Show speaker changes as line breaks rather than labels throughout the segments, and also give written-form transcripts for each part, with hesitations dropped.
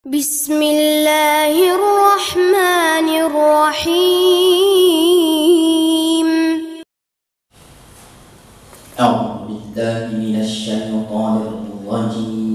Bismillahirrahmanirrahim.
A'udzu billahi minasyaitonir rajim.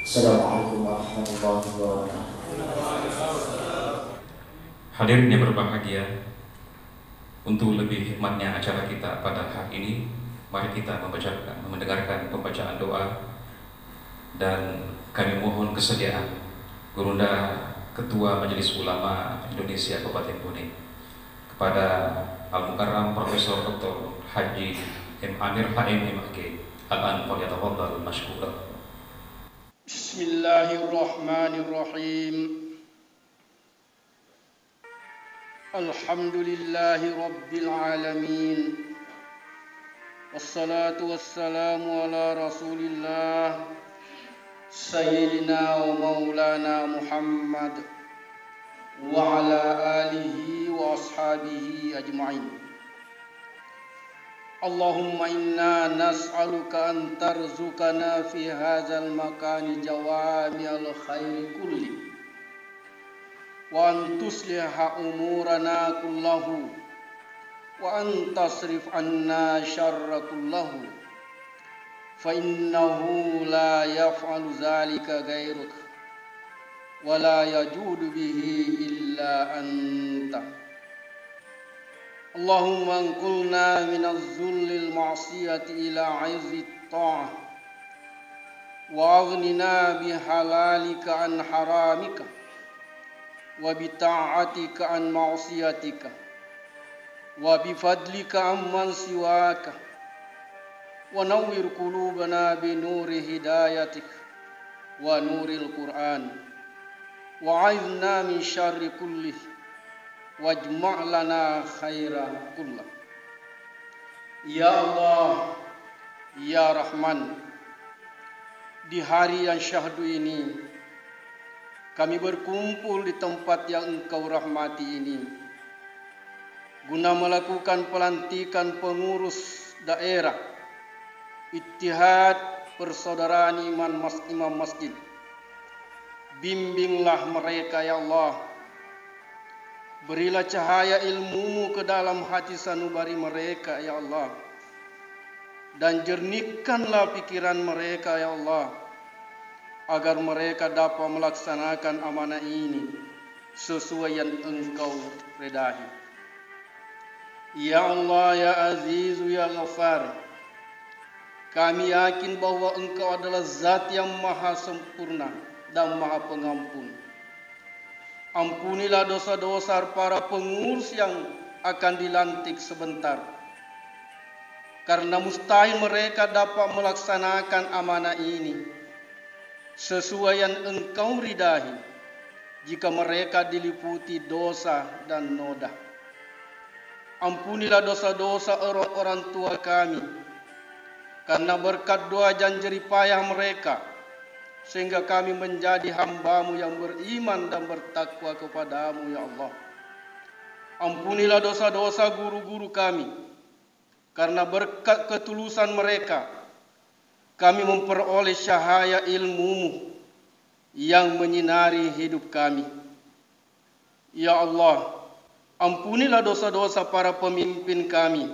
Assalamualaikum warahmatullahi wabarakatuh.
Hadirin yang berbahagia, untuk lebih hikmatnya acara kita pada hari ini, mari kita mendengarkan pembacaan doa, dan kami mohon kesediaan Gurunda Ketua Majelis Ulama Indonesia Kabupaten Kuning kepada Al-Mukarram Profesor Dr. Haji M. Amir HM MHK Al-An falyatafaddal mashkura.
Bismillahirrahmanirrahim. Alhamdulillahi rabbil alamin. Wassalatu wassalamu ala rasulillah Sayyidina wa maulana Muhammad wa ala alihi wa ashabihi ajma'in. Allahumma inna nas'aluka an tarzukana fi hadzal makani jawami'al khairi kulli wa an tusliha umurana kullahu wa an tasrif anna syarra kullahu fa innahu la yaf'alu zalika ghairuk wa la yajudu bihi illa anta. Allahumma anqulna minaz zullil ma'siyati ila 'izzit ta'ah wa aghnina bihalalika an haramika wa bita'atika an ma'siyatika wa bifadlika amman siwaka wa nawwir qulubana bi nuri hidayatik wa nuril Qur'an wa 'idna min syarri kulli wajma' lana khaira kullah. Ya Allah, Ya Rahman, di hari yang syahdu ini kami berkumpul di tempat yang Engkau rahmati ini guna melakukan pelantikan pengurus daerah Ittihad persaudaraan imam masjid. Bimbinglah mereka ya Allah. Berilah cahaya ilmu-Mu ke dalam hati sanubari mereka ya Allah. Dan jernihkanlah pikiran mereka ya Allah, agar mereka dapat melaksanakan amanah ini sesuai yang Engkau redahi. Ya Allah, ya Azizu, ya Ghaffar, kami yakin bahwa Engkau adalah Zat yang maha sempurna dan maha pengampun. Ampunilah dosa-dosa para pengurus yang akan dilantik sebentar, karena mustahil mereka dapat melaksanakan amanah ini sesuai yang Engkau ridai jika mereka diliputi dosa dan noda. Ampunilah dosa-dosa orang tua kami, karena berkat doa dan jerih payah mereka, sehingga kami menjadi hamba-Mu yang beriman dan bertakwa kepada-Mu ya Allah. Ampunilah dosa-dosa guru-guru kami, karena berkat ketulusan mereka, kami memperoleh cahaya ilmu-Mu yang menyinari hidup kami. Ya Allah, ampunilah dosa-dosa para pemimpin kami,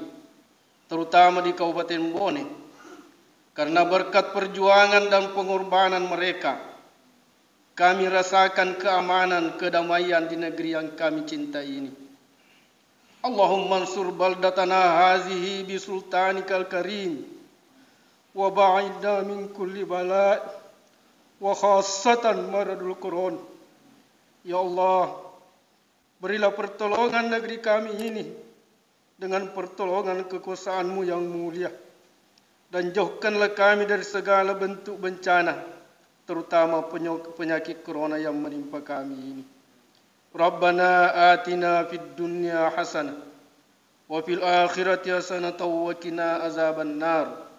terutama di Kabupaten Bone, karena berkat perjuangan dan pengorbanan mereka, kami rasakan keamanan, kedamaian di negeri yang kami cintai ini. Allahumma ansur baldatana hazihi bisultanikal karim, wa ba'idna min kulli bala' wa khassatan maradul Quran. Ya Allah, berilah pertolongan negeri kami ini dengan pertolongan kekuasaan-Mu yang mulia, dan jauhkanlah kami dari segala bentuk bencana, terutama penyakit corona yang menimpa kami ini. Rabbana atina fid dunya hasanah wa fil akhirati hasanah wa qina azaban nar.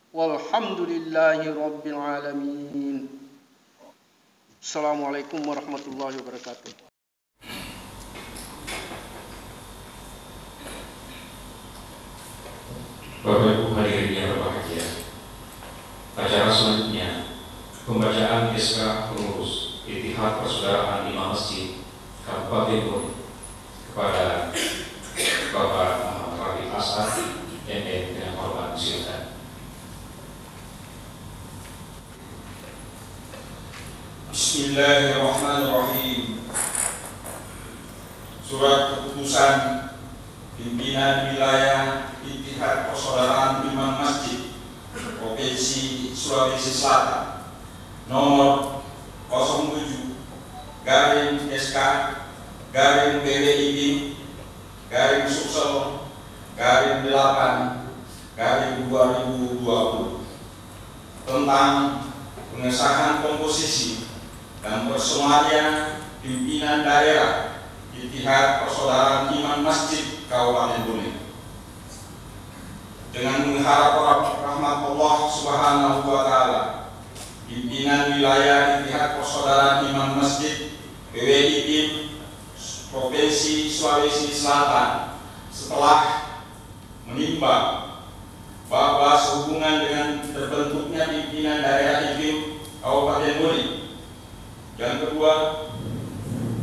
Walhamdulillahi rabbil alamin. Assalamualaikum warahmatullahi wabarakatuh.
Bapak Ibu hadirin yang berbahagia, acara selanjutnya pembacaan SK pengurus Ittihad Persaudaraan Imam Masjid Kabupaten Bone kepada Bapak Muhammad Rafi Asad, MM, dengan hormat silakan.
Bismillahirrahmanirrahim. Surat keputusan pimpinan wilayah Ittihad Persaudaraan Imam Masjid Provinsi Sulawesi Selatan nomor 07/SK/Sumsel/8/2020 tentang pengesahan komposisi dan personalia pimpinan daerah Ittihad Persaudaraan Imam Masjid Kabupaten Bone. Dengan mengharap rahmat Allah Subhanahu wa Ta'ala, pimpinan wilayah Ittihad Persaudaraan Imam Masjid PWI Provinsi Sulawesi Selatan setelah menimbang bahwa sehubungan dengan terbentuknya pimpinan daerah IPIM Kabupaten Bone, yang kedua,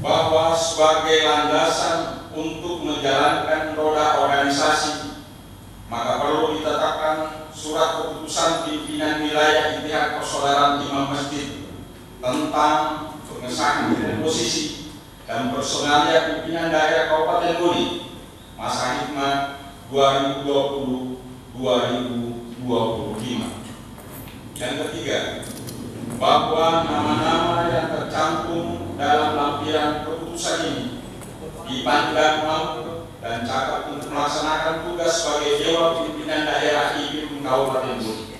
bahwa sebagai landasan untuk menjalankan roda organisasi, maka perlu ditetapkan surat keputusan pimpinan wilayah Ittihad Persaudaraan Imam Masjid tentang pengesahan komposisi dan personalia pimpinan daerah Kabupaten Bone masa hikmat 2020-2025. Yang ketiga, bahwa nama-nama yang tercantum dalam lampiran keputusan ini dipandang mampu dan cakap untuk melaksanakan tugas sebagai Dewan Pimpinan Daerah IPIM Kabupaten Bone.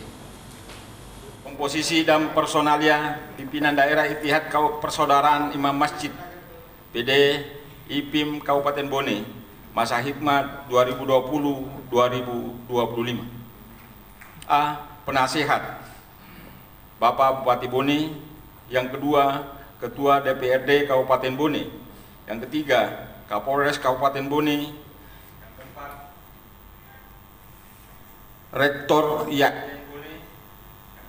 Komposisi dan personalia pimpinan daerah Ittihad Persaudaraan Imam Masjid PD IPIM Kabupaten Bone masa hikmat 2020-2025. A. Penasihat Bapak Bupati Bone. Yang kedua, Ketua DPRD Kabupaten Bone. Yang ketiga, Kapolres Kabupaten Bone. Yang keempat, Rektor IAK Bone.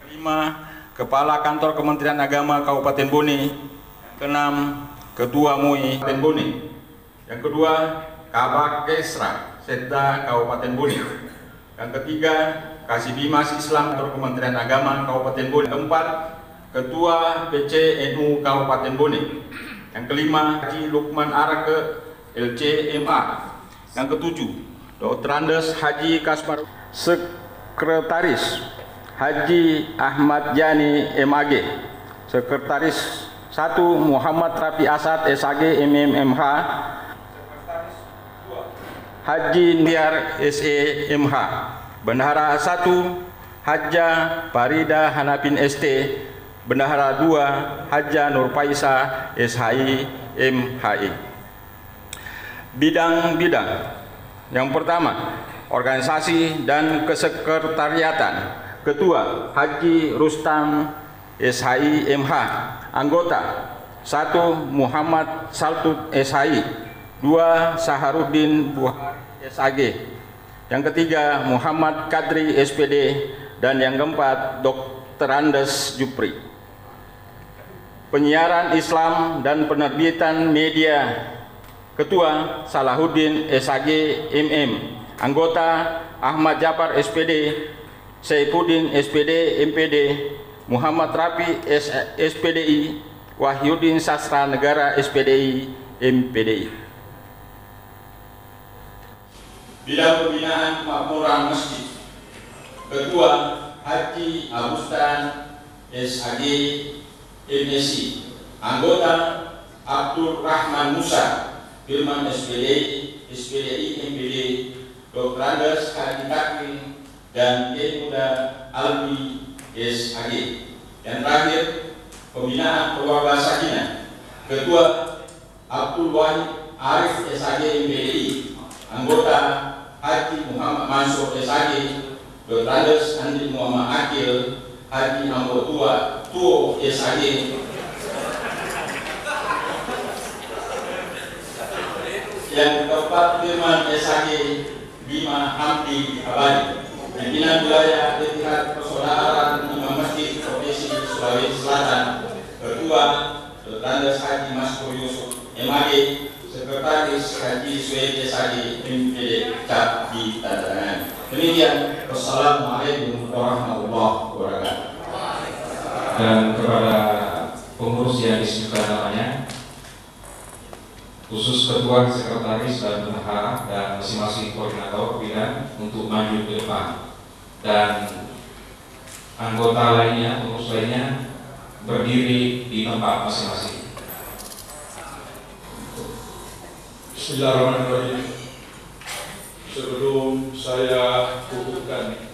Yang kelima, Kepala Kantor Kementerian Agama Kabupaten Bone. Keenam, Ketua MUI Kabupaten Bone. Yang kedua, Kabak Kesra Setda Kabupaten Bone. Yang ketiga, Kasih Bimas Islam Kantor Kementerian Agama Kabupaten Bone. Keempat, Ketua PCNU Kabupaten Bone. Yang kelima, Haji Lukman Arake LCMA. Yang ketujuh, Dr. Andes Haji Kasmar. Sekretaris Haji Ahmad Yani MAG. Sekretaris 1 Muhammad Rafi Asad SAG MMMH. Sekretaris 2 Haji Niar SEMH. Bendahara 1 Haja Farida Hanapin ST. Bendahara 2 Haja Nurfaisa SHI MHI. Bidang-bidang. Yang pertama, organisasi dan kesekretariatan. Ketua Haji Rustam SHI MH. Anggota 1 Muhammad Saltut SHI. 2 Saharuddin Buhari SAG. Yang ketiga Muhammad Kadri SPD. Dan yang keempat Dr. Andes Jupri. Penyiaran Islam dan penerbitan media. Ketua Salahuddin SAG MM. Anggota Ahmad Jafar SPD, Saifuddin SPD MPD, Muhammad Rafi SPDI, Wahyudin Sastra Negara SPDI MPDI. Bidang pembinaan kemakmuran masjid. Ketua Haji Agustan SAG MSI. Anggota Abdul Rahman Musa, Firman SPDI, SPDI MPD, Dr. Andes Haji Takmin, dan Muda Albi SAG. Yang terakhir, pembinaan keluarga sakinah. Ketua Abdul Wahid Arif SAG MPDI. Anggota Haji Muhammad Mansur SAG, Dr. Andes Andi Muhammad Akil, Haji Ambo Tuo SAG. Yang keempat, Firman SAG Bima Hamdi Abadi. Pimpinan wilayah Ittihad Persaudaraan Imam Masjid Provinsi Sulawesi Selatan. Ketua Dr. Andes Haji Maskur Yusuf MAG. Sekretaris Haji Sued SAG MPD cap di tanda tangan. Demikian. Wassalamualaikum warahmatullahi wabarakatuh.
Dan kepada pengurus yang disebutkan namanya, khusus ketua, sekretaris, dan bendahara, dan masing-masing koordinator bidang untuk maju ke depan, dan anggota lainnya, pengurus lainnya berdiri di tempat masing-masing.
Bismillahirrahmanirrahim. Sebelum saya kukuhkan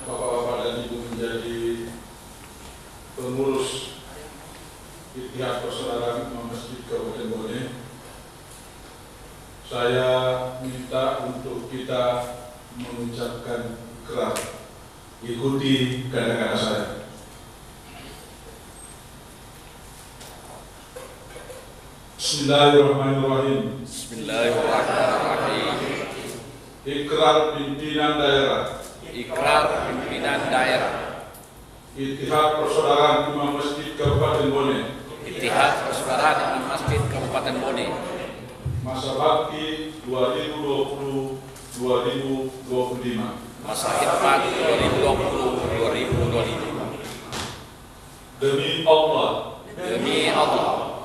Bapak-bapak dan Ibu menjadi pengurus Ittihad Persaudaraan Imam Masjid Kabupaten Bone, saya minta untuk kita mengucapkan ikrar. Ikuti kata-kata saya. Bismillahirrahmanirrahim.
Bismillahirrahmanirrahim.
Ikrar pimpinan daerah.
Ikrar pimpinan daerah
Ittihad Persaudaraan Imam Masjid Kabupaten Bone.
Ittihad Persaudaraan Imam Masjid Kabupaten Bone.
Masa bakti 2020-2025.
Masa khidmat 2020-2025.
Demi Allah.
Demi Allah.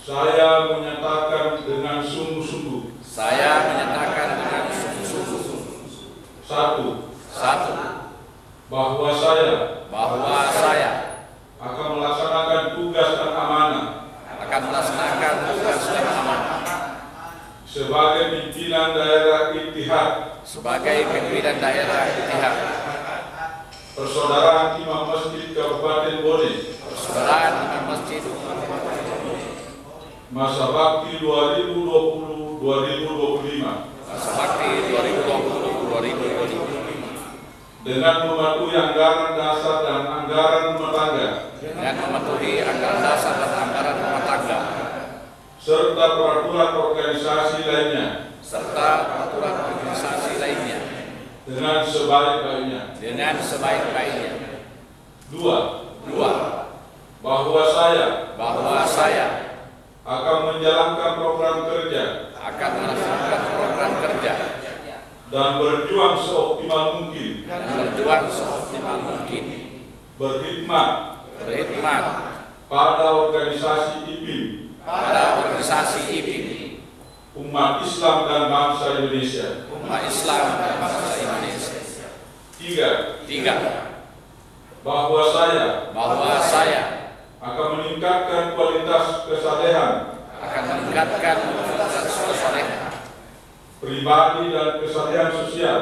Saya menyatakan dengan sungguh-sungguh.
Saya menyatakan dengan sungguh-sungguh.
Satu.
Bahwa saya
akan melaksanakan tugas dan amanah. Sebagai pimpinan daerah Ittihad. Persaudaraan Imam Masjid Kabupaten Bone. Masa bakti 2020-2025. Dengan mematuhi anggaran dasar dan anggaran rumah tangga. Serta peraturan organisasi lainnya. Dengan sebaik-baiknya. Dua,
bahwa saya
akan menjalankan program kerja
akan melaksanakan program kerja
dan berjuang seoptimal mungkin berkhidmat pada organisasi IPIM umat Islam dan bangsa Indonesia. Tiga, bahwa saya akan meningkatkan kualitas kesalehan pribadi dan kesalehan sosial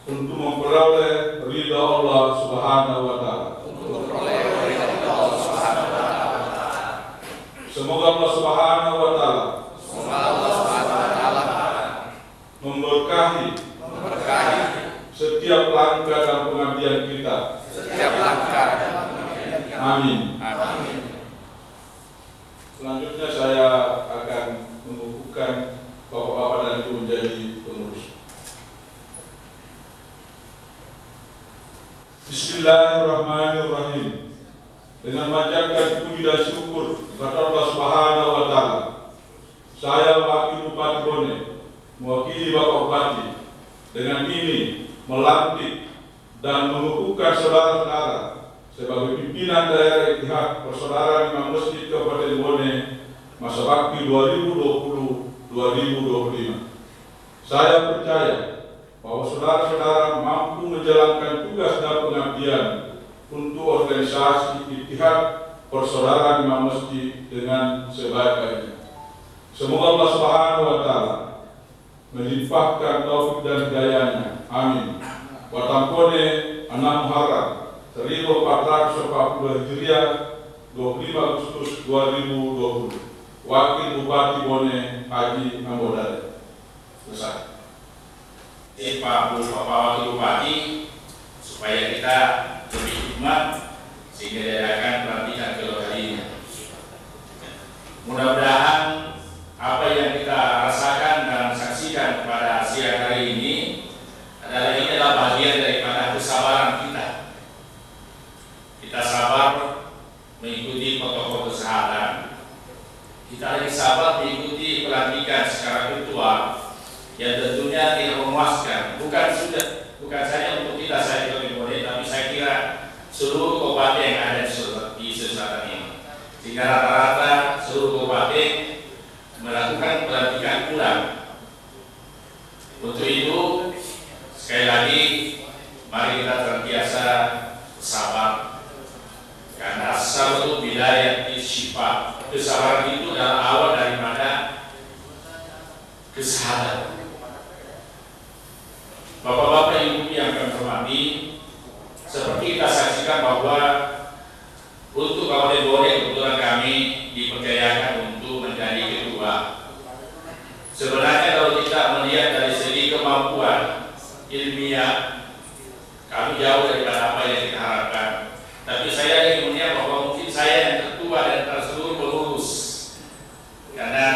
untuk memperoleh ridha Allah Subhanahu wa Ta'ala. Semoga Allah Subhanahu wa Ta'ala memberkahi setiap langkah dalam pengabdian kita. Amin. Selanjutnya saya akan mengukuhkan bapak-bapak dan ibu menjadi pengurus. Bismillahirrahmanirrahim. Dengan memanjatkan puji dan syukur kepada Allah Subhanahu wa Ta'ala, saya Wakil Bupati Bone mewakili Bapak Bupati dengan ini melantik dan mengukuhkan saudara-saudara sebagai pimpinan daerah Ittihad Persaudaraan Imam Masjid Kabupaten Bone masa bakti 2020-2025. Saya percaya bahwa saudara-saudara mampu menjalankan tugas dan pengabdian untuk organisasi Ittihad Persaudaraan Imam Masjid dengan sebaik-baiknya. Semoga Allah Subhanahu wa Ta'ala melimpahkan taufik dan hidayahnya. Amin. Watampone 6 Muharram 1440 Hijriah 25 Agustus 2020. Wakil Bupati Bone Haji Ambodare. Besar.
Pak Wakil Bupati supaya kita lebih hikmat sehingga diadakan pelantikan kedua kalinya. Mudah-mudahan apa yang kita rasakan dan saksikan pada siang hari ini adalah bagian daripada kesabaran kita. Kita sabar mengikuti protokol kesehatan. Kita lagi sabar mengikuti pelantikan secara virtual yang tentunya tidak memuaskan. Bukan saja untuk kita saya tapi saya kira seluruh kabupaten yang ada di selatan ini. Sehingga rata-rata seluruh kabupaten melakukan pelantikan ulang. Untuk itu sekali lagi mari kita terbiasa sabar, karena sabar itu bidayah syifa. Kesabaran itu adalah awal daripada kesehatan. Bapak-bapak ibu yang kami hormati, seperti kita saksikan bahwa untuk Kabupaten Bone kebetulan kami dipercayakan untuk menjadi ketua. Sebenarnya kalau kita melihat dari segi kemampuan ilmiah, kami jauh daripada apa yang kita harapkan. Tapi saya ingin melihat bahwa mungkin saya yang tertua dan terseluruh pengurus, karena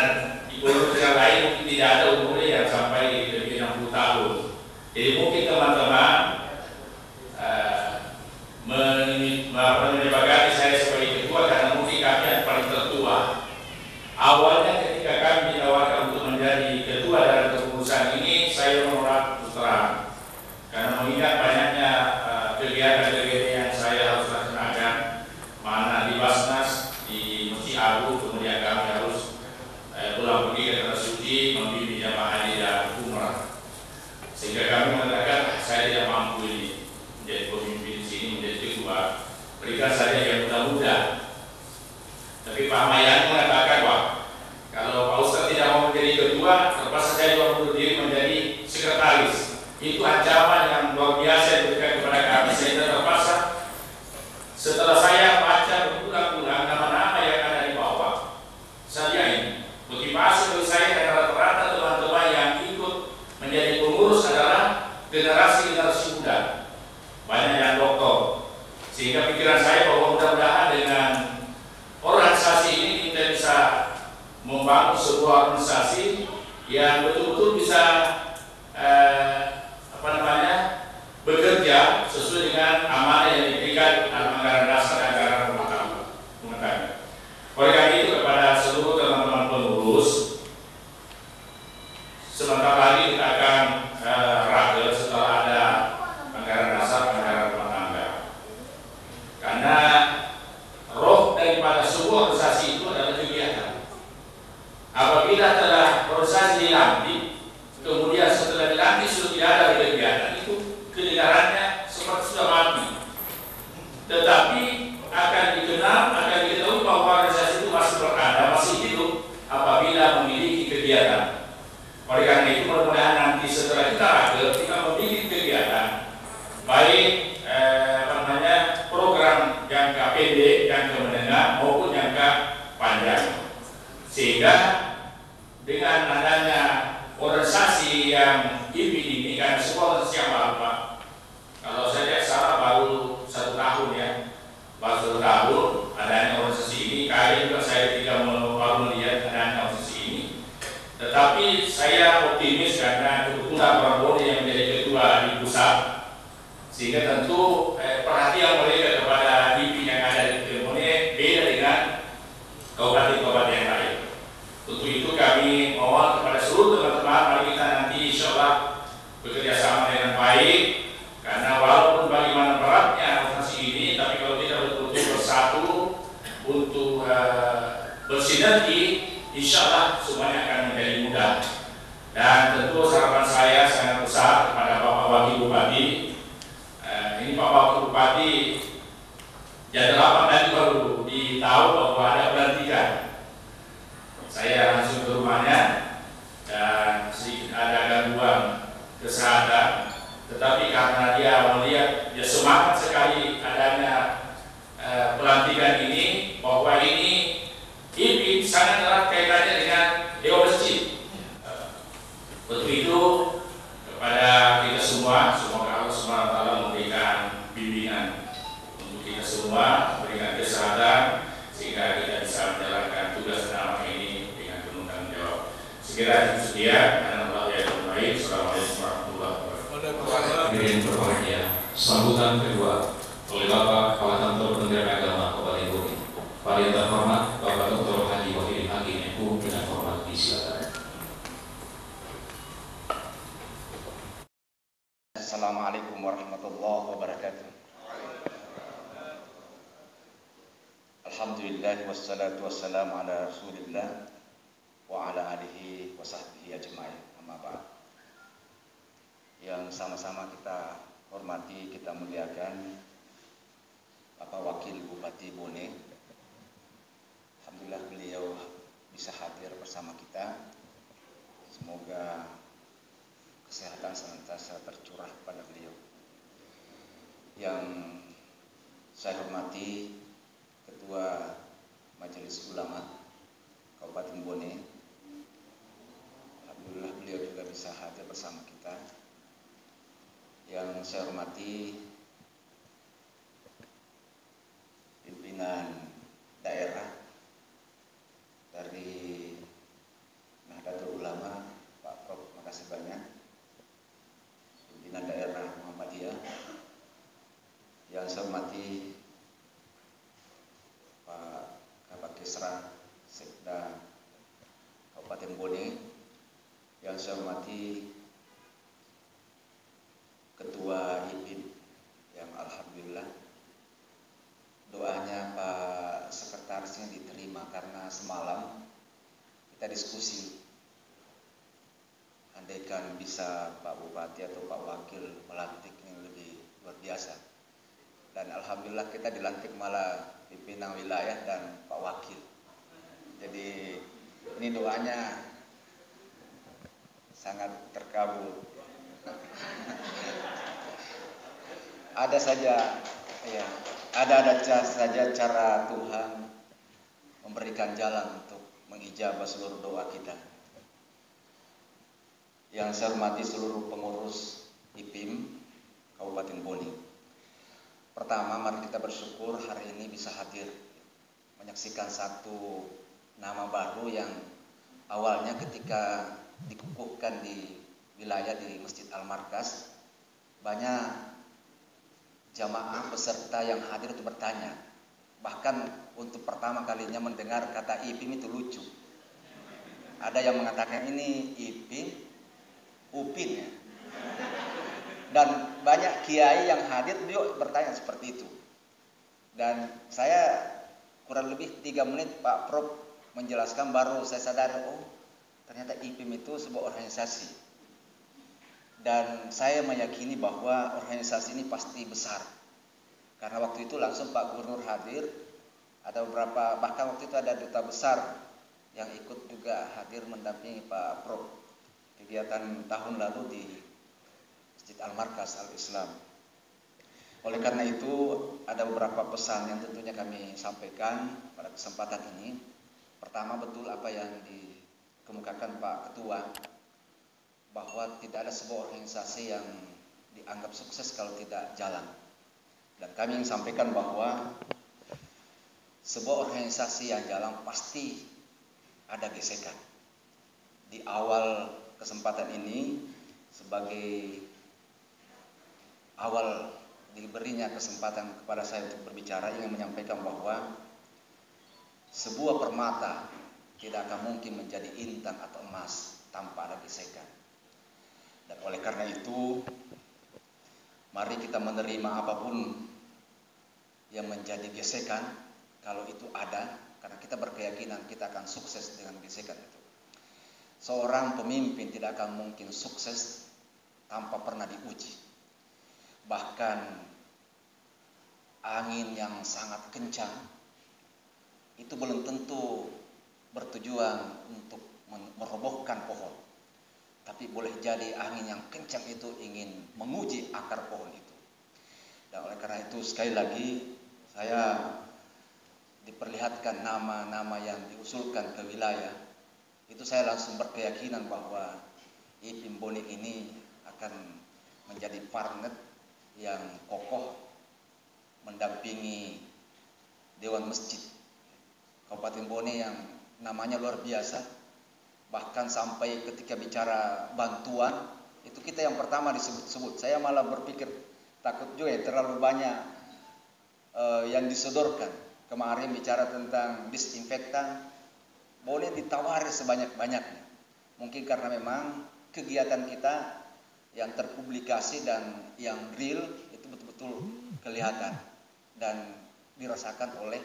di pengurus yang lain mungkin tidak ada umurnya yang sampai lebih 60 tahun. Jadi mungkin teman-teman menyebabkan saya sebagai ketua karena mungkin kami yang paling tertua. Awalnya ketika kami ditawarkan untuk menjadi ketua dalam kepengurusan ini, saya menolak terus terang karena mengingat banyaknya kegiatan-kegiatan yang saya harus laksanakan, mana di Basnas, di Masjid Agung, kemudian kami harus pulang pergi ke Tanah Suci membimbing jamaah haji dan umrah. Sehingga kami mengatakan saya tidak mampu ini menjadi pemimpin di sini, menjadi ketua. Berikan saja yang muda-muda. Tapi Pak Mayan mengatakan, wah, kalau Pak Ustadz tidak mau menjadi ketua, terpaksa saya juga mundur diri menjadi sekretaris. Itu ancaman yang luar biasa yang diberikan kepada kami. Saya terpaksa setelah saya baca berulang-ulang nama-nama yang ada di bawah saja ini. Motivasi bagi saya dan rata-rata teman-teman yang ikut menjadi pengurus adalah generasi-generasi muda. Banyak yang doktor. Sehingga pikiran saya bahwa mudah-mudahan dengan organisasi ini kita bisa membangun sebuah organisasi yang betul-betul bisa bekerja sesuai
pendidikan, anggaran dasar, dan anggaran rumah tangga. Oleh karena itu kepada seluruh teman-teman pengurus, sebentar lagi kita akan rakyat setelah ada anggaran dasar, anggaran rumah tangga. Karena roh daripada sebuah organisasi itu adalah kegiatan. Apabila telah organisasi dilantik, kemudian setelah dilantik sudah tidak ada kegiatan, itu kenegarannya seperti sudah mati. Tetapi akan dikenal, akan diketahui bahwa organisasi itu masih berada, masih hidup apabila memiliki kegiatan. Oleh karena itu mudah-mudahan nanti setelah kita rakyat, kita memiliki kegiatan, baik program jangka pendek, jangka menengah maupun jangka panjang, sehingga dengan adanya organisasi yang IPIN ini, kan sebuah organisasi yang baru, Pak. Kalau saya tidak salah baru 1 tahun ya, baru 1 tahun adanya organisasi ini. Kali juga saya tidak baru melihat adanya organisasi ini. Tetapi saya optimis karena kebetulan Pak Boni yang menjadi ketua di pusat, sehingga tentu perhatian mereka kepada IPIN yang ada di Bone beda dengan kabupaten-kabupaten yang lain. Untuk itu kami mohon kepada seluruh teman-teman, mari kita nanti insya Allah bekerja sama dengan baik, karena walaupun bagaimana beratnya organisasi ini, tapi kalau kita betul-betul bersatu untuk bersinergi, insya Allah semuanya akan menjadi mudah. Dan tentu harapan saya sangat besar kepada Bapak Wakil Bupati. Ini Pak Wakil Bupati jam 8 tadi baru ditahu bahwa ada pelantikan. Saya langsung ke rumahnya dan sedikit ada gangguan kesehatan, tetapi karena dia melihat dia semangat sekali adanya pelantikan ini, bahwa ini IPIN sangat erat kaitannya dengan Dewan Masjid. Untuk itu kepada kita semua, semoga Allah SWT memberikan bimbingan untuk kita semua, memberikan kesehatan sehingga kita bisa menjalankan tugas nama ini dengan penuh tanggung jawab. Sekiranya sedia, karena Allah yang baik. Assalamualaikum warahmatullahi wabarakatuh.
Hadirin berbahagia, sambutan kedua oleh Bapak Kepala Kantor Kementerian Agama Kabupaten Bone. Para yang terhormat Bapak Dr. Haji Wahidin Hakim MPU dengan hormat disilakan.
Assalamualaikum warahmatullahi wabarakatuh. Alhamdulillah wassalatu wassalamu ala Rasulillah wa ala alihi wa sahbihi ajma'in. Amma ba'd. Yang sama-sama kita hormati, kita muliakan Bapak Wakil Bupati Bone. Alhamdulillah beliau bisa hadir bersama kita. Semoga kesehatan senantiasa tercurah pada beliau. Yang saya hormati Ketua Majelis Ulama Kabupaten Bone. Alhamdulillah beliau juga bisa hadir bersama kita. Yang saya hormati pimpinan daerah dari Nahdlatul Ulama, Pak Prof, makasih banyak. Pimpinan daerah Muhammadiyah. Yang saya hormati Pak Kapakesra Sekda Kabupaten Bone. Yang saya hormati Ketua IPIN yang alhamdulillah doanya Pak Sekretarisnya diterima, karena semalam kita diskusi andaikan bisa Pak Bupati atau Pak Wakil melantik yang lebih luar biasa, dan alhamdulillah kita dilantik malah pimpinan wilayah dan Pak Wakil. Jadi ini doanya sangat terkabul. Ada saja cara Tuhan memberikan jalan untuk mengijabah seluruh doa kita. Yang saya hormati seluruh pengurus IPIM Kabupaten Bone. Pertama, mari kita bersyukur hari ini bisa hadir menyaksikan satu nama baru yang awalnya ketika dikukuhkan di wilayah di Masjid Al-Markaz, banyak jamaah peserta yang hadir itu bertanya. Bahkan untuk pertama kalinya mendengar kata IPIM itu lucu. Ada yang mengatakan ini IPIM, UPIN ya. Dan banyak kiai yang hadir juga bertanya seperti itu. Dan saya kurang lebih 3 menit Pak Prof menjelaskan baru saya sadar, oh ternyata IPIM itu sebuah organisasi. Dan saya meyakini bahwa organisasi ini pasti besar. Karena waktu itu langsung Pak Gubernur hadir, ada beberapa, bahkan waktu itu ada duta besar yang ikut juga hadir mendampingi Pak Prof kegiatan tahun lalu di Masjid Al-Markaz Al-Islam. Oleh karena itu ada beberapa pesan yang tentunya kami sampaikan pada kesempatan ini. Pertama, betul apa yang dikemukakan Pak Ketua, bahwa tidak ada sebuah organisasi yang dianggap sukses kalau tidak jalan. Dan kami ingin sampaikan bahwa sebuah organisasi yang jalan pasti ada gesekan. Di awal kesempatan ini, sebagai awal diberinya kesempatan kepada saya untuk berbicara, ingin menyampaikan bahwa sebuah permata tidak akan mungkin menjadi intan atau emas tanpa ada gesekan. Dan oleh karena itu, mari kita menerima apapun yang menjadi gesekan kalau itu ada, karena kita berkeyakinan kita akan sukses dengan gesekan itu. Seorang pemimpin tidak akan mungkin sukses tanpa pernah diuji. Bahkan angin yang sangat kencang itu belum tentu bertujuan untuk merobohkan pohon, tapi boleh jadi angin yang kencang itu ingin menguji akar pohon itu. Dan oleh karena itu sekali lagi saya diperlihatkan nama-nama yang diusulkan ke wilayah, itu saya langsung berkeyakinan bahwa IPIM Boni ini akan menjadi partner yang kokoh mendampingi Dewan Masjid Kabupaten Bone yang namanya luar biasa. Bahkan sampai ketika bicara bantuan, itu kita yang pertama disebut-sebut. Saya malah berpikir takut juga ya, terlalu banyak yang disodorkan. Kemarin bicara tentang disinfektan, boleh ditawari sebanyak-banyaknya. Mungkin karena memang kegiatan kita yang terpublikasi dan yang real itu betul-betul kelihatan dan dirasakan oleh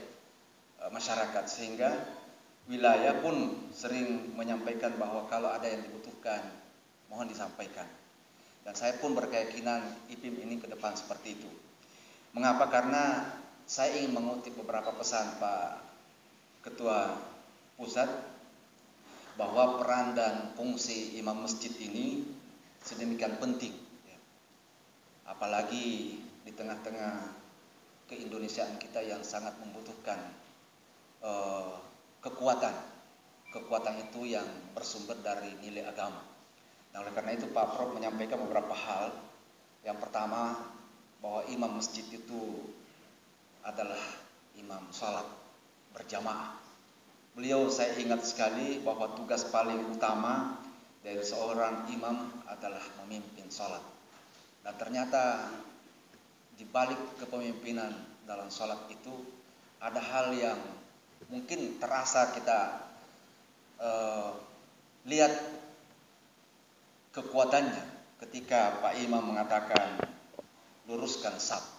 masyarakat, sehingga wilayah pun sering menyampaikan bahwa kalau ada yang dibutuhkan mohon disampaikan. Dan saya pun berkeyakinan IPIM ini ke depan seperti itu. Mengapa? Karena saya ingin mengutip beberapa pesan Pak Ketua Pusat, bahwa peran dan fungsi imam masjid ini sedemikian penting, apalagi di tengah-tengah keindonesiaan kita yang sangat membutuhkan kekuatan itu yang bersumber dari nilai agama. Nah, oleh karena itu Pak Prof menyampaikan beberapa hal. Yang pertama, bahwa imam masjid itu adalah imam salat berjamaah. Beliau, saya ingat sekali bahwa tugas paling utama dari seorang imam adalah memimpin salat. Dan ternyata di balik kepemimpinan dalam salat itu ada hal yang mungkin terasa kita lihat kekuatannya ketika Pak Imam mengatakan luruskan saf.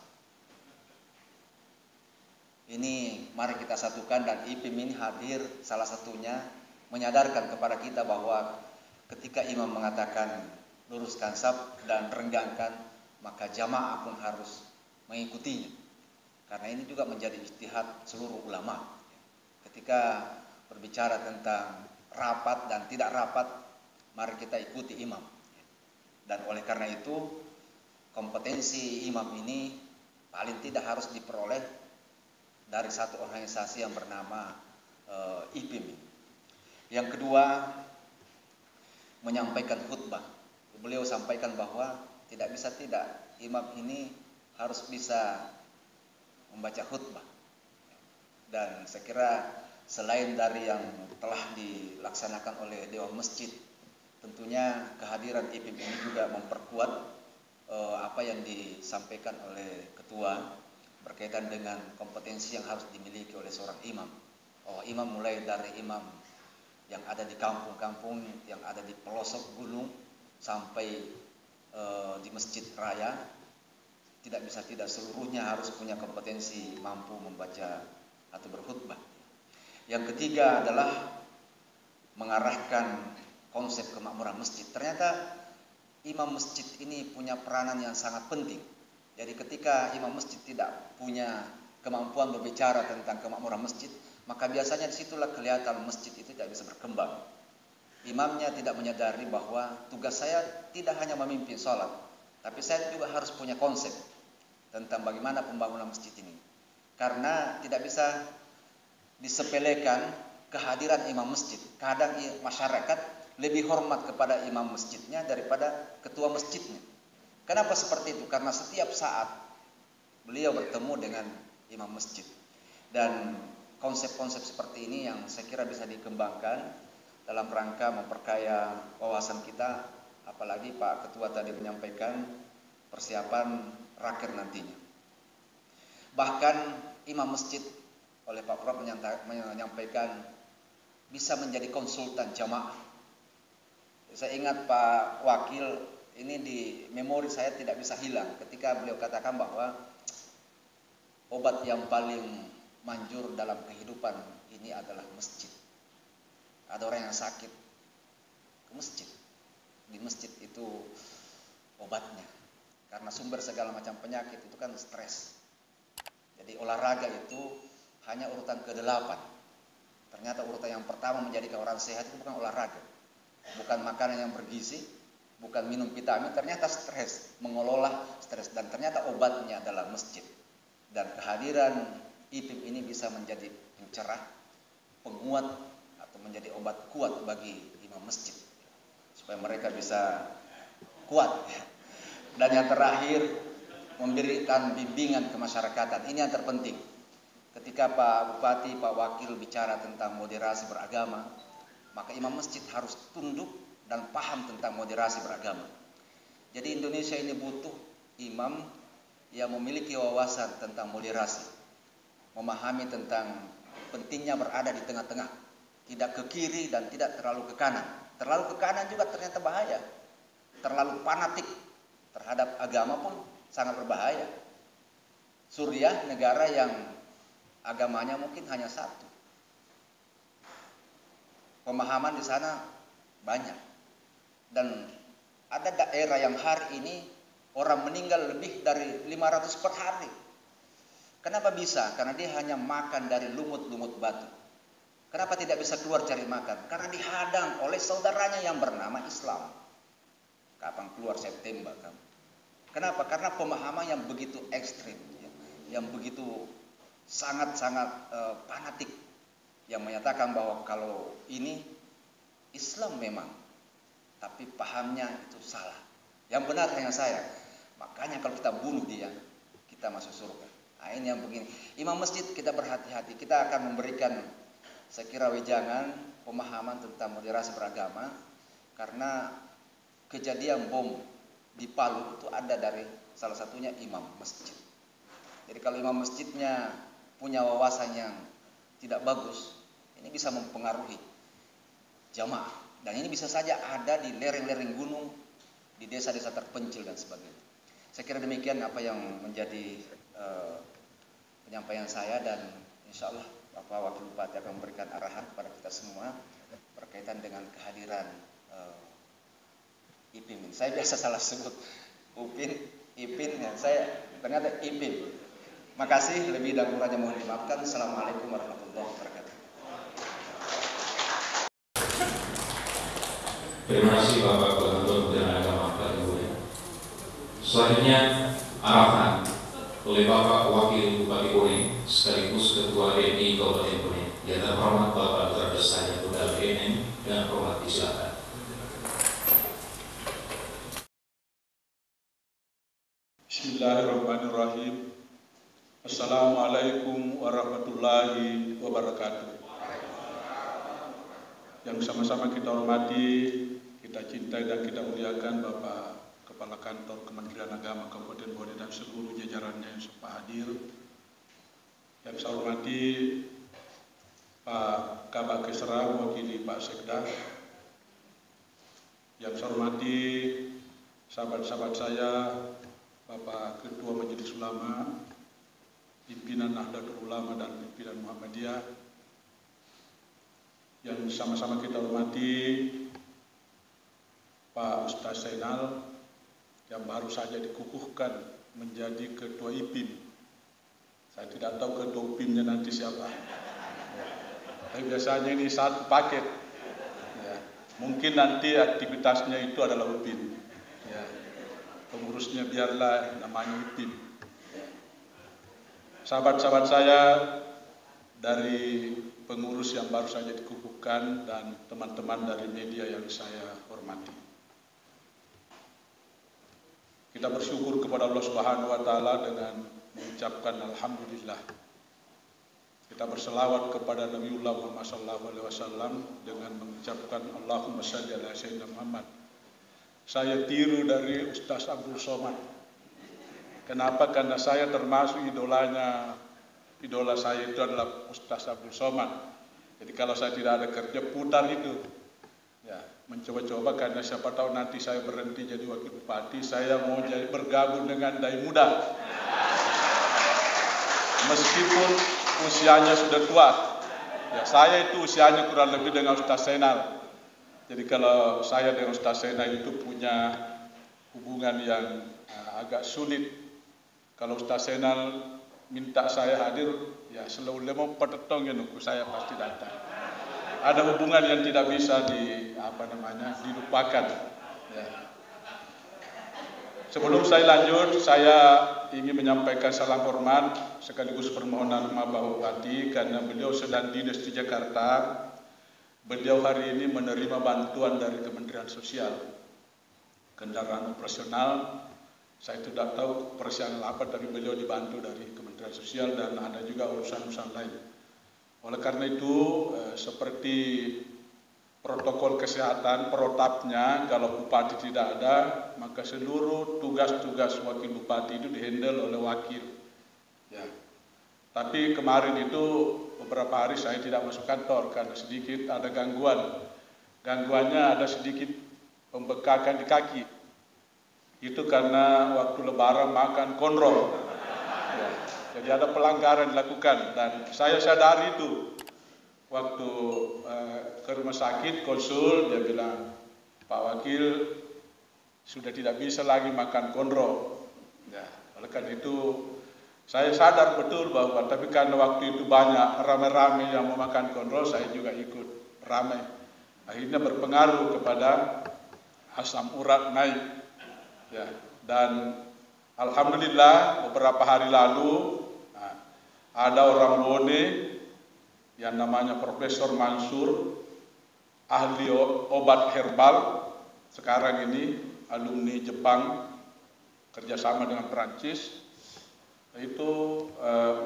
Ini mari kita satukan, dan IPIM ini hadir salah satunya menyadarkan kepada kita bahwa ketika imam mengatakan luruskan saf dan renggangkan, maka jamaah pun harus mengikutinya. Karena ini juga menjadi ijtihad seluruh ulama. Ketika berbicara tentang rapat dan tidak rapat, mari kita ikuti imam. Dan oleh karena itu, kompetensi imam ini paling tidak harus diperoleh dari satu organisasi yang bernama IPIM. Yang kedua, menyampaikan khutbah. Beliau sampaikan bahwa tidak bisa tidak, imam ini harus bisa membaca khutbah. Dan saya kira selain dari yang telah dilaksanakan oleh Dewan Masjid, tentunya kehadiran IPIM ini juga memperkuat apa yang disampaikan oleh ketua berkaitan dengan kompetensi yang harus dimiliki oleh seorang imam. Oh, imam mulai dari imam yang ada di kampung-kampung, yang ada di pelosok gunung, sampai di masjid raya, tidak seluruhnya harus punya kompetensi mampu membaca atau berkhutbah. Yang ketiga adalah mengarahkan konsep kemakmuran masjid. Ternyata imam masjid ini punya peranan yang sangat penting. Jadi ketika imam masjid tidak punya kemampuan berbicara tentang kemakmuran masjid, maka biasanya disitulah kelihatan masjid itu tidak bisa berkembang. Imamnya tidak menyadari bahwa tugas saya tidak hanya memimpin sholat, tapi saya juga harus punya konsep tentang bagaimana pembangunan masjid ini. Karena tidak bisa disepelekan kehadiran imam masjid. Kadang masyarakat lebih hormat kepada imam masjidnya daripada ketua masjidnya. Kenapa seperti itu? Karena setiap saat beliau bertemu dengan imam masjid. Dan konsep-konsep seperti ini yang saya kira bisa dikembangkan dalam rangka memperkaya wawasan kita, apalagi Pak Ketua tadi menyampaikan persiapan raker nantinya. Bahkan imam masjid oleh Pak Prof menyampaikan bisa menjadi konsultan jamaah. Saya ingat Pak Wakil, ini di memori saya tidak bisa hilang ketika beliau katakan bahwa obat yang paling manjur dalam kehidupan ini adalah masjid. Ada orang yang sakit ke masjid. Di masjid itu obatnya. Karena sumber segala macam penyakit itu kan stres. Jadi olahraga itu hanya urutan ke-8. Ternyata urutan yang pertama menjadikan orang sehat itu bukan olahraga, bukan makanan yang bergizi, bukan minum vitamin, ternyata stres, mengelola stres. Dan ternyata obatnya adalah masjid. Dan kehadiran IPIM ini bisa menjadi pencerah, penguat, atau menjadi obat kuat bagi imam masjid, supaya mereka bisa kuat. Dan yang terakhir, memberikan bimbingan kemasyarakatan. Ini yang terpenting. Ketika Pak Bupati, Pak Wakil bicara tentang moderasi beragama, maka imam masjid harus tunduk dan paham tentang moderasi beragama. Jadi Indonesia ini butuh imam yang memiliki wawasan tentang moderasi, memahami tentang pentingnya berada di tengah-tengah, tidak ke kiri dan tidak terlalu ke kanan. Terlalu ke kanan juga ternyata bahaya. Terlalu fanatik terhadap agama pun sangat berbahaya. Suriah, negara yang agamanya mungkin hanya satu, pemahaman di sana banyak, dan ada daerah yang hari ini orang meninggal lebih dari 500 per hari. Kenapa bisa? Karena dia hanya makan dari lumut-lumut batu. Kenapa tidak bisa keluar cari makan? Karena dihadang oleh saudaranya yang bernama Islam. Kapan keluar saya tembak kamu. Kenapa? Karena pemahaman yang begitu ekstrim, yang begitu sangat-sangat fanatik, yang menyatakan bahwa kalau ini Islam memang, tapi pahamnya itu salah. Yang benar hanya saya. Makanya kalau kita bunuh dia, kita masuk surga. Nah, ini yang begini. Imam masjid kita berhati-hati. Kita akan memberikan, saya kira, wejangan pemahaman tentang moderasi beragama, karena kejadian bom di Palu itu ada dari salah satunya imam masjid. Jadi kalau imam masjidnya punya wawasan yang tidak bagus, ini bisa mempengaruhi jamaah. Dan ini bisa saja ada di lereng-lereng gunung, di desa-desa terpencil dan sebagainya. Saya kira demikian apa yang menjadi penyampaian saya, dan insya Allah Bapak Wakil Bupati akan memberikan arahan kepada kita semua berkaitan dengan kehadiran IPIM. Saya biasa salah sebut UPIN, IPIN, ya. Saya ternyata IPIM. Makasih, lebih dan kurangnya mohon dimaafkan. Assalamualaikum warahmatullahi wabarakatuh.
Terima kasih Bapak Ketua Kementerian Agama Pak Ibu. Selanjutnya arahan oleh Bapak Wakil Bupati Bone sekaligus Ketua DNI Kabupaten Bone. Yang terhormat Bapak Dr. Saya Budal DNI dengan hormat disilakan.
Bismillahirrahmanirrahim. Assalamualaikum warahmatullahi wabarakatuh. Yang sama-sama kita hormati, kita cintai dan kita muliakan Bapak
Kepala Kantor Kementerian Agama Kabupaten Bone dan seluruh jajarannya yang sempat hadir. Yang saya hormati Pak Kabak Kesra, mewakili Pak Sekda. Yang saya hormati sahabat-sahabat saya, Bapak Ketua Majelis Ulama, pimpinan Nahdlatul Ulama dan pimpinan Muhammadiyah. Yang sama-sama kita hormati Pak Ustaz Zainal yang baru saja dikukuhkan menjadi Ketua IPIM. Saya tidak tahu Ketua IPIM-nya nanti siapa. Tapi biasanya ini satu paket. Ya. Mungkin nanti aktivitasnya itu adalah IPIM. Ya. Pengurusnya biarlah namanya IPIM. Sahabat-sahabat saya dari pengurus yang baru saja dikukuhkan dan teman-teman dari media yang saya hormati. Kita bersyukur kepada Allah Subhanahu wa taala dengan mengucapkan alhamdulillah. Kita berselawat kepada Nabiullah Muhammad sallallahu alaihi wasallam dengan mengucapkan Allahumma shalli ala sayyidina Muhammad. Saya tiru dari Ustaz Abdul Somad. Kenapa? Karena saya termasuk idola saya itu adalah Ustaz Abdul Somad. Jadi kalau saya tidak ada kerja putar itu. Ya, mencoba-coba karena siapa tahu nanti saya berhenti jadi wakil bupati, saya mau jadi bergabung dengan Dai Muda. Meskipun usianya sudah tua. Ya, saya itu usianya kurang lebih dengan Ustaz Zainal. Jadi kalau saya dengan Ustaz Zainal itu punya hubungan yang agak sulit. Kalau Ustaz Zainal minta saya hadir, ya selalu lemah petetong yang nunggu saya pasti datang. Ada hubungan yang tidak bisa dilupakan. Ya. Sebelum saya lanjut, saya ingin menyampaikan salam hormat sekaligus permohonan maaf Bapak Bupati karena beliau sedang dinas di Jakarta. Beliau hari ini menerima bantuan dari Kementerian Sosial, kendaraan operasional. Saya tidak tahu persiapan apa, tapi beliau dibantu dari Kementerian Sosial dan ada juga urusan-urusan lain. Oleh karena itu, seperti protokol kesehatan, protapnya, kalau bupati tidak ada, maka seluruh tugas-tugas wakil bupati itu dihandle oleh wakil. Ya. Tapi kemarin itu beberapa hari saya tidak masuk kantor karena sedikit ada gangguan. Gangguannya ada sedikit pembekakan di kaki. Itu karena waktu lebaran makan kondro. Ya. Jadi ada pelanggaran dilakukan dan saya sadari itu waktu ke rumah sakit konsul dia bilang Pak Wakil sudah tidak bisa lagi makan kondro. Ya, oleh karena itu saya sadar betul bahwa tapi karena waktu itu banyak ramai-ramai yang mau makan kondro, saya juga ikut ramai. Akhirnya berpengaruh kepada asam urat naik. Ya, dan alhamdulillah beberapa hari lalu ada orang Bone yang namanya Profesor Mansur, ahli obat herbal, sekarang ini alumni Jepang, kerjasama dengan Perancis, itu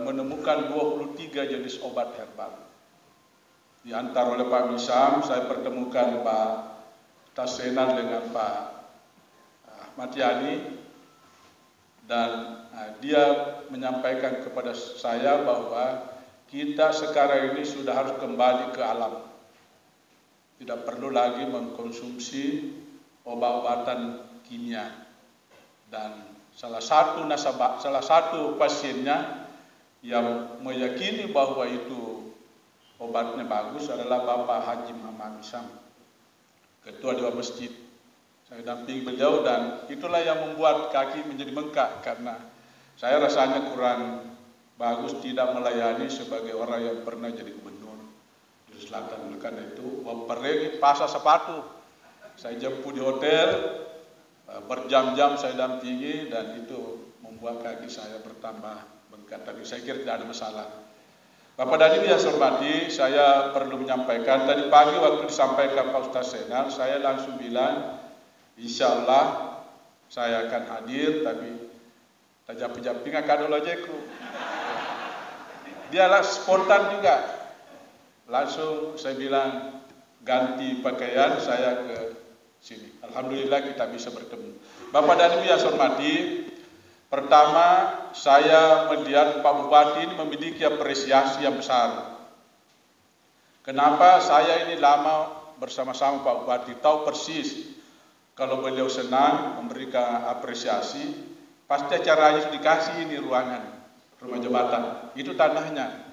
menemukan 23 jenis obat herbal. Diantar oleh Pak Misam, saya pertemukan Pak Tasenan dengan Pak Matiani, dan dia menyampaikan kepada saya bahwa kita sekarang ini sudah harus kembali ke alam. Tidak perlu lagi mengkonsumsi obat-obatan kimia. Dan salah satu pasiennya yang meyakini bahwa itu obatnya bagus adalah Bapak Haji Muhammad Misam, Ketua Dewan Masjid. Saya dampingi beliau dan itulah yang membuat kaki menjadi bengkak karena saya rasanya kurang bagus tidak melayani sebagai orang yang pernah jadi gubernur di Selatan. Oleh karena itu, pergi pasang sepatu, saya jemput di hotel, berjam-jam saya dampingi dan itu membuat kaki saya bertambah bengkak. Tapi saya kira tidak ada masalah. Bapak dan Ibu yang saya hormati, saya perlu menyampaikan tadi pagi waktu disampaikan Pak Ustaz Zainal, saya langsung bilang, insya Allah saya akan hadir, tapi tajam-jamping akan dulu ajaku. Dia spontan juga. Langsung saya bilang ganti pakaian, saya ke sini. Alhamdulillah kita bisa bertemu. Bapak dan Ibu yang saya hormati, pertama saya melihat Pak Bupati ini memiliki apresiasi yang besar. Kenapa saya ini lama bersama-sama Pak Bupati, tahu persis kalau beliau senang memberikan apresiasi, pasti acaranya dikasih ini ruangan, rumah jabatan, itu tanahnya.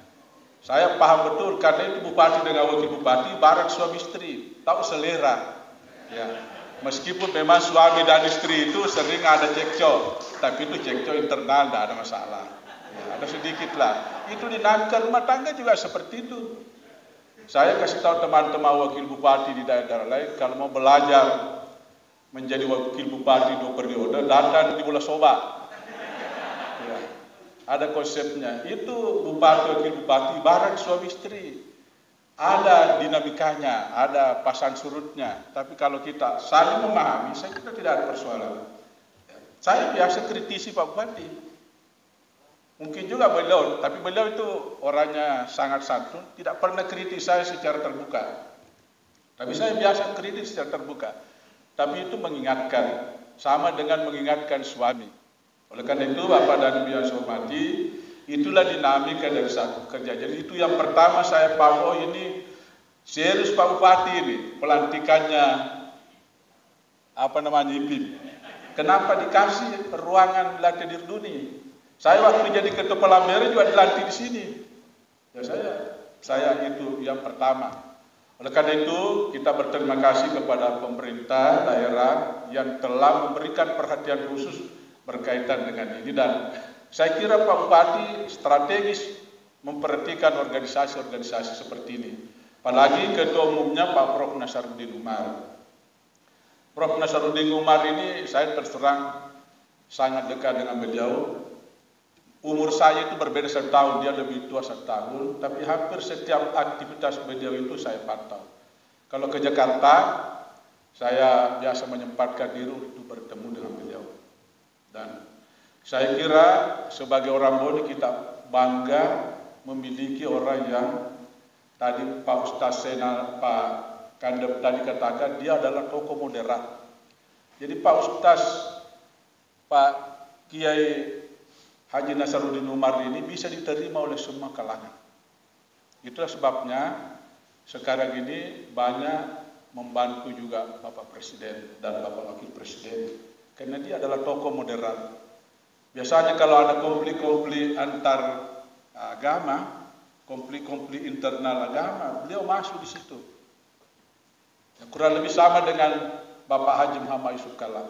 Saya paham betul karena itu bupati dengan wakil bupati bareng suami istri, tahu selera. Ya, meskipun memang suami dan istri itu sering ada cekcok, tapi itu cekcok internal, tidak ada masalah. Ya, ada sedikit lah. Itu di nangka rumah tangga juga seperti itu. Saya kasih tahu teman-teman wakil bupati di daerah lain, kalau mau belajar menjadi wakil bupati 2 periode, datang di Bola Soba. Ya, ada konsepnya. Itu bupati wakil bupati bareng suami istri. Ada dinamikanya, ada pasang surutnya. Tapi kalau kita saling memahami, saya kira tidak ada persoalan. Saya biasa kritisi Pak Bupati. Mungkin juga beliau, tapi beliau itu orangnya sangat santun, tidak pernah kritis saya secara terbuka. Tapi saya biasa kritis secara terbuka. Tapi itu mengingatkan, sama dengan mengingatkan suami. Oleh karena itu, Bapak dan Ibu yang saya hormati, itulah dinamika dari satu kerja. Jadi itu yang pertama saya paham, oh ini serius Pak Bupati ini, pelantikannya IPIM. Kenapa dikasih ruangan lantai Dirduni? Saya waktu jadi ketua Palambera juga dilantik di sini. Ya saya itu yang pertama. Oleh karena itu kita berterima kasih kepada pemerintah daerah yang telah memberikan perhatian khusus berkaitan dengan ini, dan saya kira Pak Bupati strategis memperhatikan organisasi-organisasi seperti ini. Apalagi ketua umumnya Pak Prof. Nasaruddin Umar. Prof. Nasaruddin Umar ini saya terus terang sangat dekat dengan beliau. Umur saya itu berbeda 1 tahun, dia lebih tua 1 tahun, tapi hampir setiap aktivitas beliau itu saya pantau. Kalau ke Jakarta, saya biasa menyempatkan diri untuk bertemu dengan beliau. Dan saya kira sebagai orang Boni kita bangga memiliki orang yang tadi Pak Ustaz Sena, Pak Kandep tadi katakan dia adalah tokoh moderat. Jadi Pak Ustaz, Pak Kiai Haji Nasaruddin Umar ini bisa diterima oleh semua kalangan. Itulah sebabnya sekarang ini banyak membantu juga Bapak Presiden dan Bapak Wakil Presiden. Karena dia adalah tokoh moderat. Biasanya kalau ada konflik-konflik antar agama, konflik-konflik internal agama, beliau masuk di situ. Ya, kurang lebih sama dengan Bapak Haji Muhammad Yusuf Kalla.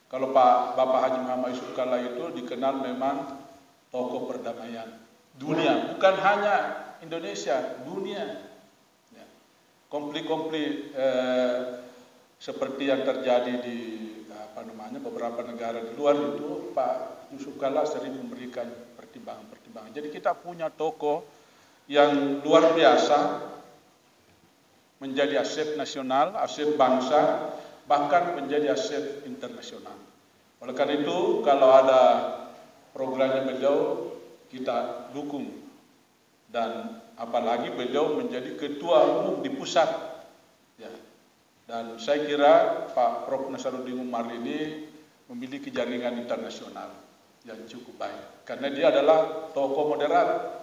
Kalau Bapak Haji Muhammad Yusuf Kalla itu dikenal memang tokoh perdamaian dunia, bukan hanya Indonesia, dunia. Ya. Konflik-konflik seperti yang terjadi di beberapa negara di luar itu, Pak Yusuf Kalla sering memberikan pertimbangan-pertimbangan. Jadi kita punya tokoh yang luar biasa, menjadi aset nasional, aset bangsa, bahkan menjadi aset internasional. Oleh karena itu, kalau ada programnya beliau, kita dukung. Dan apalagi beliau menjadi ketua umum di pusat. Ya. Dan saya kira Pak Prof. Nasaruddin Umar ini memiliki jaringan internasional yang cukup baik. Karena dia adalah tokoh moderat.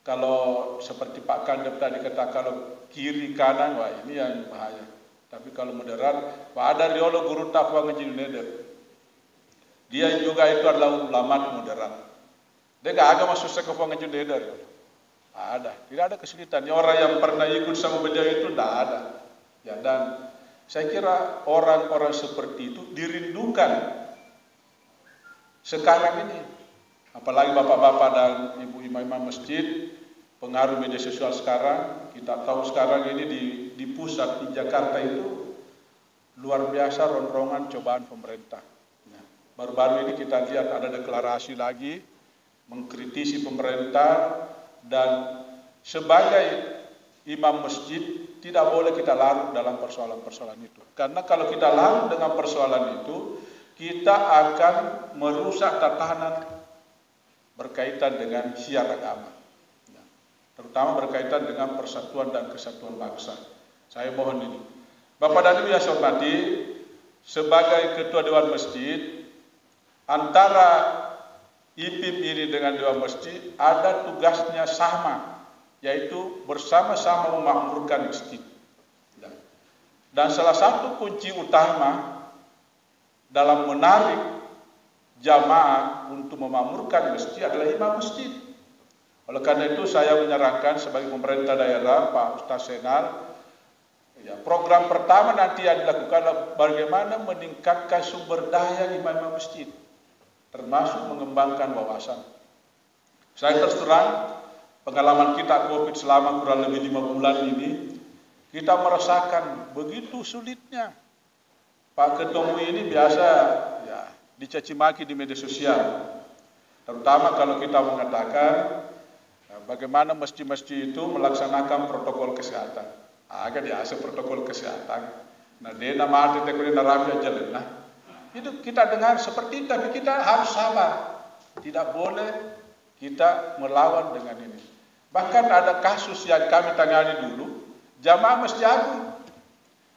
Kalau seperti Pak Kandep tadi kata, kalau kiri kanan, wah ini yang bahaya. Tapi kalau moderat, Pak ada Riolo Guru Tafwa Ngejil Neder. Dia juga itu adalah ulama moderat. Dia gak agak masuk ke Ngejil Neder. Ada, tidak ada kesulitan. Orang yang pernah ikut sama beliau itu tidak ada. Ya, dan saya kira orang-orang seperti itu dirindukan sekarang ini. Apalagi bapak-bapak dan ibu imam-imam masjid, pengaruh media sosial sekarang, kita tahu sekarang ini di pusat di Jakarta itu luar biasa ronrongan cobaan pemerintah. Nah, baru-baru ini kita lihat ada deklarasi lagi mengkritisi pemerintah, dan sebagai imam masjid tidak boleh kita larut dalam persoalan-persoalan itu. Karena kalau kita larut dengan persoalan itu, kita akan merusak tatanan berkaitan dengan syiar agama. Nah, terutama berkaitan dengan persatuan dan kesatuan bangsa. Saya mohon ini. Bapak dan Ibu yang saya hormati, sebagai Ketua Dewan Masjid, antara IPIM ini dengan Dewan Masjid ada tugasnya sama, yaitu bersama-sama memakmurkan masjid. Dan salah satu kunci utama dalam menarik jamaah untuk memakmurkan masjid adalah imam masjid. Oleh karena itu saya menyarankan sebagai pemerintah daerah, Pak Ustaz Senal, program pertama nanti yang dilakukan adalah bagaimana meningkatkan sumber daya imam masjid, termasuk mengembangkan wawasan. Saya terus terang, pengalaman kita COVID selama kurang lebih 5 bulan ini, kita merasakan begitu sulitnya. Pak Ketua MUI ini biasa dicaci maki di media sosial, terutama kalau kita mengatakan bagaimana masjid-masjid itu melaksanakan protokol kesehatan. Agak diasal protokol kesehatan. Nah, dia nama arti tekuni narami aja lah. Itu kita dengar seperti itu, tapi kita harus sabar. Tidak boleh kita melawan dengan ini. Bahkan ada kasus yang kami tangani dulu, jamaah Masjid Agung.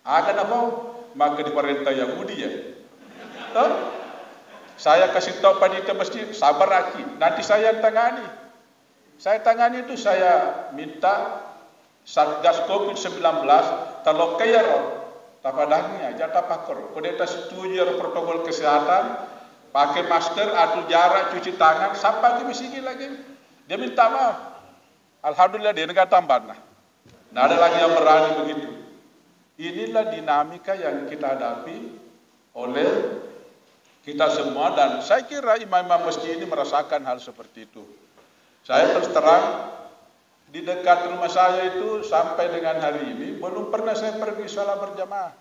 Agak apa? Maka di perintah Yahudi ya. Saya kasih tahu panitia masjid, sabar Aki, nanti saya tangani. Saya tangani itu, saya minta Satgas COVID-19 kalau kaya tapadangnya jatah pakor. Kodeta setuju protokol kesehatan, pakai masker, atur jarak, cuci tangan, sampai ke sini lagi. Dia minta maaf. Alhamdulillah dia enggak tambah. Nah, ada lagi yang berani begitu. Inilah dinamika yang kita hadapi oleh kita semua, dan saya kira imam-imam masjid ini merasakan hal seperti itu. Saya terus terang, di dekat rumah saya itu sampai dengan hari ini belum pernah saya pergi sholat berjamaah.